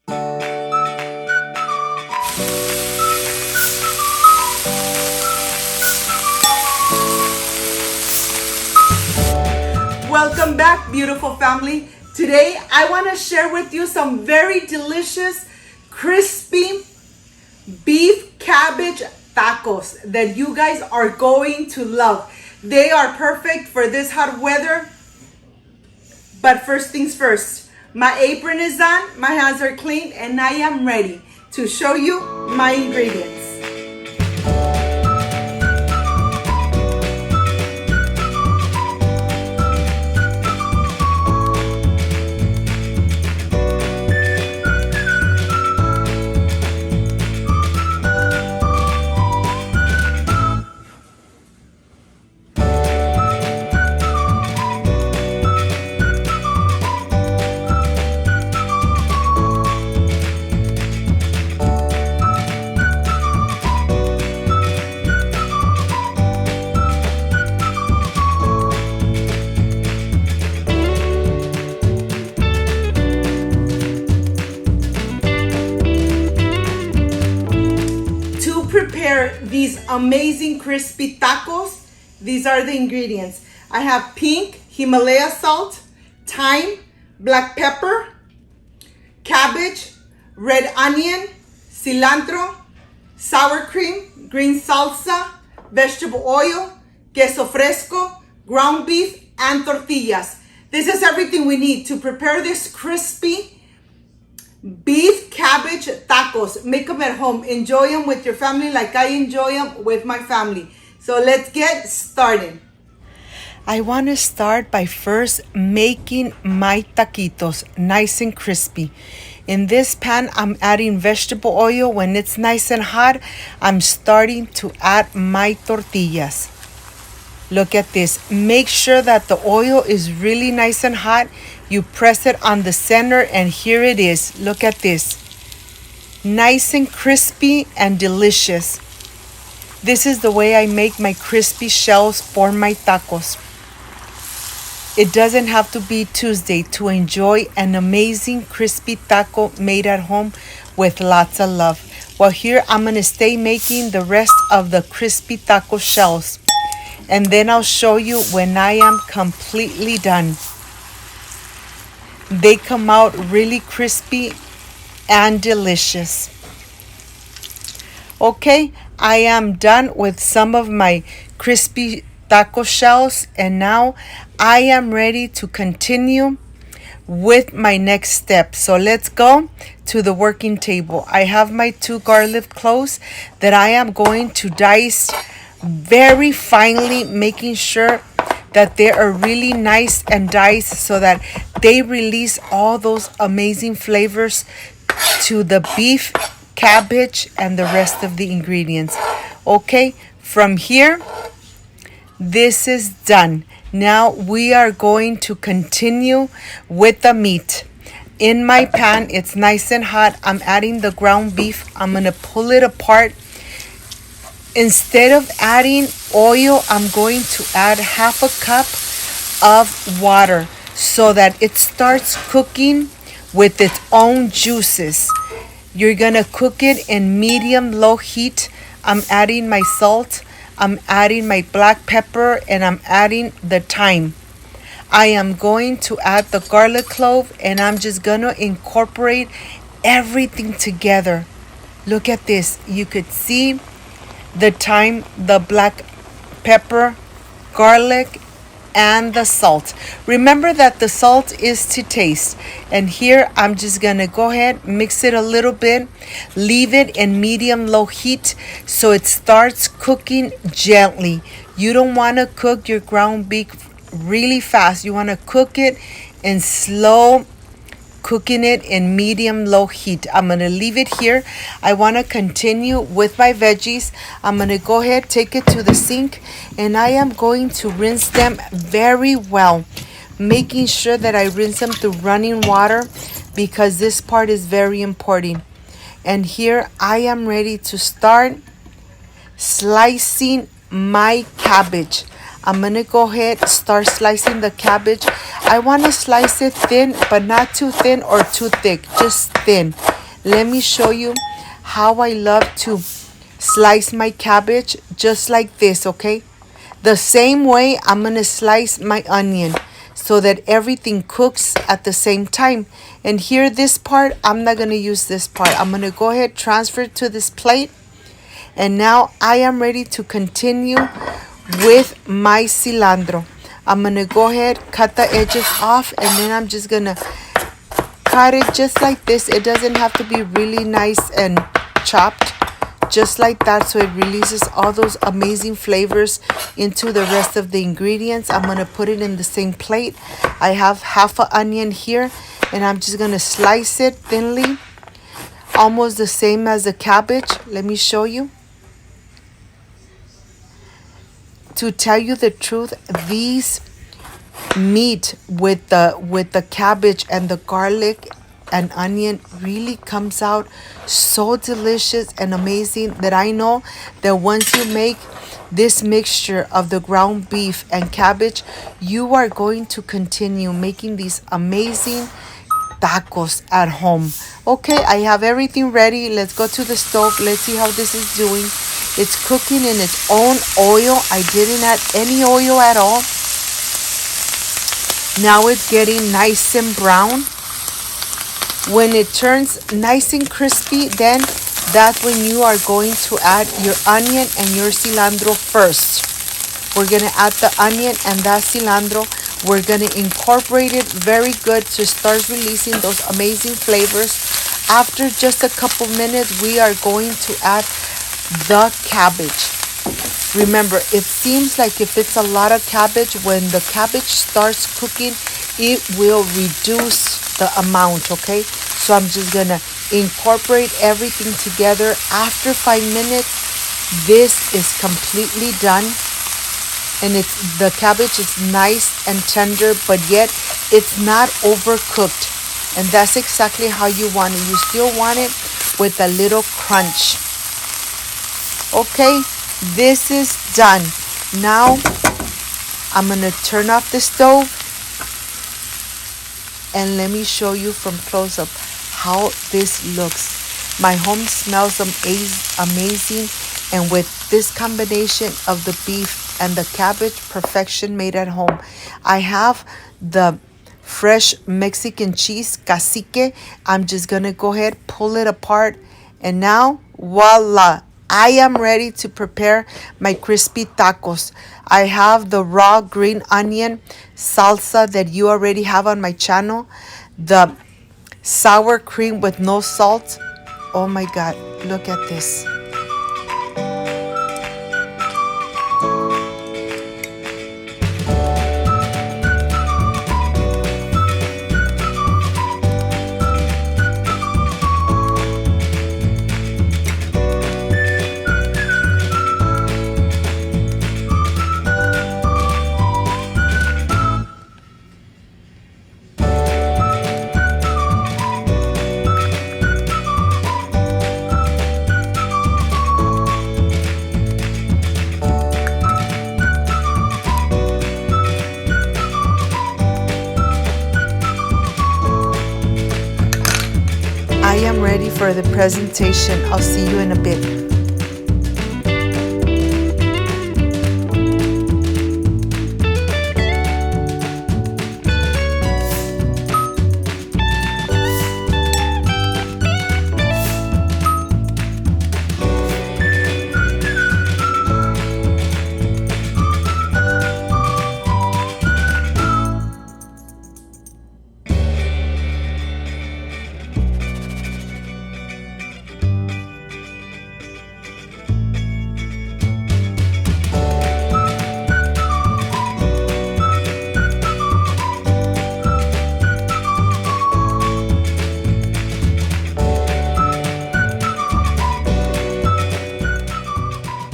Welcome back, beautiful family. Today I want to share with you some very delicious, crispy beef cabbage tacos that you guys are going to love. They are perfect for this hot weather. But first things first, my apron is on, my hands are clean, and I am ready to show you my ingredients. Prepare these amazing crispy tacos. These are the ingredients. I have pink Himalaya salt, thyme, black pepper, cabbage, red onion, cilantro, sour cream, green salsa, vegetable oil, queso fresco, ground beef, and tortillas. This is everything we need to prepare this crispy beef cabbage tacos. Make them at home. Enjoy them with your family like I enjoy them with my family. So let's get started. I want to start by first making my taquitos nice and crispy. In this pan, I'm adding vegetable oil. When it's nice and hot, I'm starting to add my tortillas. Look at this. Make sure that the oil is really nice and hot. You press it on the center and here it is. Look at this. Nice and crispy and delicious. This is the way I make my crispy shells for my tacos. It doesn't have to be Tuesday to enjoy an amazing crispy taco made at home with lots of love. Well, here I'm going to stay making the rest of the crispy taco shells. And then I'll show you when I am completely done. They come out really crispy and delicious. Okay, I am done with some of my crispy taco shells, and now I am ready to continue with my next step. So let's go to the working table. I have my 2 garlic cloves that I am going to dice very finely, making sure that they are really nice and diced so that they release all those amazing flavors to the beef, cabbage, and the rest of the ingredients. Okay, from here, this is done. Now we are going to continue with the meat. In my pan, it's nice and hot. I'm adding the ground beef. I'm going to pull it apart. Instead of adding oil, I'm going to add half a cup of water so that it starts cooking with its own juices. You're gonna cook it in medium-low heat. I'm adding my salt, I'm adding my black pepper, and I'm adding the thyme. I am going to add the garlic clove, and I'm just gonna incorporate everything together. Look at this. You could see the thyme, the black pepper, garlic, and the salt. Remember that the salt is to taste. And here I'm just gonna go ahead, mix it a little bit, leave it in medium-low heat so it starts cooking gently. You don't wanna cook your ground beef really fast. You wanna cook it in slow cooking it in medium-low heat. I'm going to leave it here. I want to continue with my veggies. I'm going to go ahead, take it to the sink, and I am going to rinse them very well, making sure that I rinse them through running water because this part is very important. And here I am ready to start slicing my cabbage. I'm gonna go ahead, start slicing the cabbage. I want to slice it thin, but not too thin or too thick, just thin. let me show you how I love to slice my cabbage, just like this, okay? The same way I'm gonna slice my onion so that everything cooks at the same time. And here, this part, I'm not gonna use this part. I'm gonna go ahead, transfer it to this plate. And now I am ready to continue with my cilantro. I'm gonna go ahead, cut the edges off, and then I'm just gonna cut it just like this. It doesn't have to be really nice and chopped, just like that, so it releases all those amazing flavors into the rest of the ingredients. I'm gonna put it in the same plate. I have half an onion here, and I'm just gonna slice it thinly, almost the same as the cabbage. Let me show you. To tell you the truth, these meat with the cabbage and the garlic and onion really comes out so delicious and amazing that I know that once you make this mixture of the ground beef and cabbage, you are going to continue making these amazing tacos at home. Okay, I have everything ready. Let's go to the stove. Let's see how this is doing. It's cooking in its own oil. I didn't add any oil at all. Now it's getting nice and brown. When it turns nice and crispy, then that's when you are going to add your onion and your cilantro first. We're going to add the onion and that cilantro. We're going to incorporate it very good to start releasing those amazing flavors. After just a couple minutes, we are going to add the cabbage. Remember, it seems like if it's a lot of cabbage, when the cabbage starts cooking, it will reduce the amount, okay? So I'm just gonna incorporate everything together. After 5 minutes, this is completely done. And the cabbage is nice and tender, but yet it's not overcooked. And that's exactly how you want it. You still want it with a little crunch. Okay, this is done. Now I'm gonna turn off the stove and let me show you from close up how this looks. My home smells amazing, and with this combination of the beef and the cabbage, perfection made at home. I have the fresh Mexican cheese, Cacique. I'm just gonna go ahead, pull it apart, and now voila, I am ready to prepare my crispy tacos. I have the raw green onion salsa that you already have on my channel, the sour cream with no salt. Oh my God, look at this. I am ready for the presentation. I'll see you in a bit.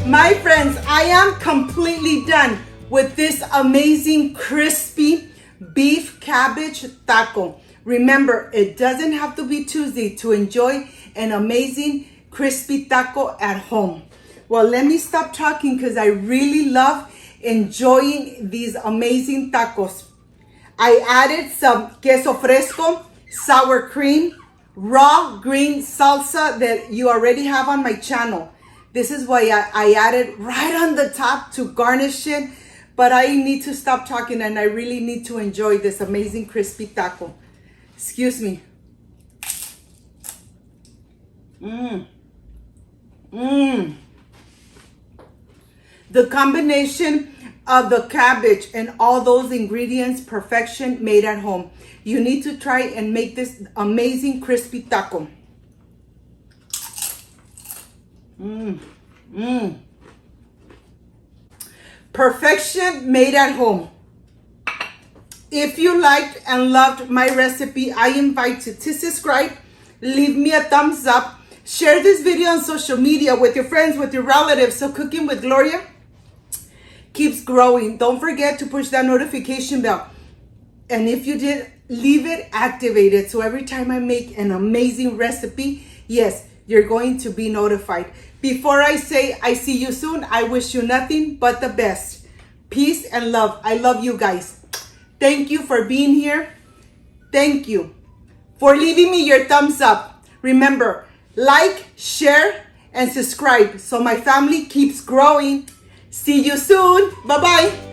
My friends, I am completely done with this amazing crispy beef cabbage taco. Remember, it doesn't have to be Tuesday to enjoy an amazing crispy taco at home. Well, let me stop talking because I really love enjoying these amazing tacos. I added some queso fresco, sour cream, raw green salsa that you already have on my channel. This is why I added right on the top to garnish it. But I need to stop talking and I really need to enjoy this amazing crispy taco. Excuse me. The combination of the cabbage and all those ingredients, perfection, made at home. You need to try and make this amazing crispy taco. Perfection made at home. If you liked and loved my recipe, I invite you to subscribe, leave me a thumbs up, share this video on social media with your friends, with your relatives, so Cooking with Gloria keeps growing. Don't forget to push that notification bell. And if you did, leave it activated. So every time I make an amazing recipe, yes, you're going to be notified. Before I say I see you soon, I wish you nothing but the best. Peace and love. I love you guys. Thank you for being here. Thank you for leaving me your thumbs up. Remember, like, share, and subscribe so my family keeps growing. See you soon. Bye-bye.